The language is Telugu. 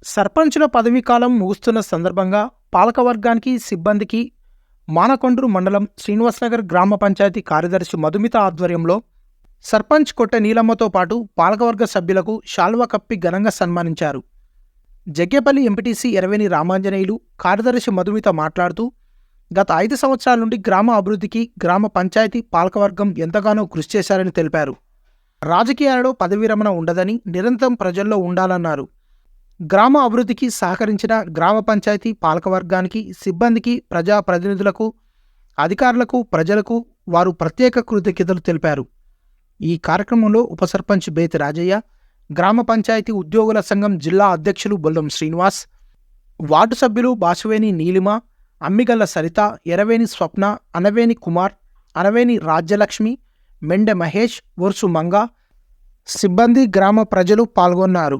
సర్పంచుల పదవీకాలం ముగుస్తున్న సందర్భంగా పాలకవర్గానికి, సిబ్బందికి మానకొండ్రు మండలం శ్రీనివాసనగర్ గ్రామ పంచాయతీ కార్యదర్శి మధుమిత ఆధ్వర్యంలో సర్పంచ్ కొట్టె నీలమ్మతో పాటు పాలకవర్గ సభ్యులకు శాల్వా కప్పి ఘనంగా సన్మానించారు. జగ్గేపల్లి ఎంపీటీసీ ఎరవేని రామాంజనేయులు, కార్యదర్శి మధుమిత మాట్లాడుతూ, గత 5 సంవత్సరాల నుండి గ్రామ అభివృద్ధికి గ్రామ పంచాయతీ పాలకవర్గం ఎంతగానో కృషి చేశారని తెలిపారు. రాజకీయాలలో పదవీ విరమణ ఉండదని, నిరంతరం ప్రజల్లో ఉండాలన్నారు. గ్రామ అభివృద్ధికి సహకరించిన గ్రామ పంచాయతీ పాలకవర్గానికి, సిబ్బందికి, ప్రజాప్రతినిధులకు, అధికారులకు, ప్రజలకు వారు ప్రత్యేక కృతజ్ఞతలు తెలిపారు. ఈ కార్యక్రమంలో ఉప సర్పంచ్ బేతి రాజయ్య, గ్రామ పంచాయతీ ఉద్యోగుల సంఘం జిల్లా అధ్యక్షులు బొల్లం శ్రీనివాస్, వార్డు సభ్యులు బాసువేని నీలిమ, అమ్మిగల్ల సరిత, ఎరవేని స్వప్న, అనవేని కుమార్, అనవేని రాజ్యలక్ష్మి, మెండె మహేష్, ఒర్సు మంగ, సిబ్బంది, గ్రామ ప్రజలు పాల్గొన్నారు.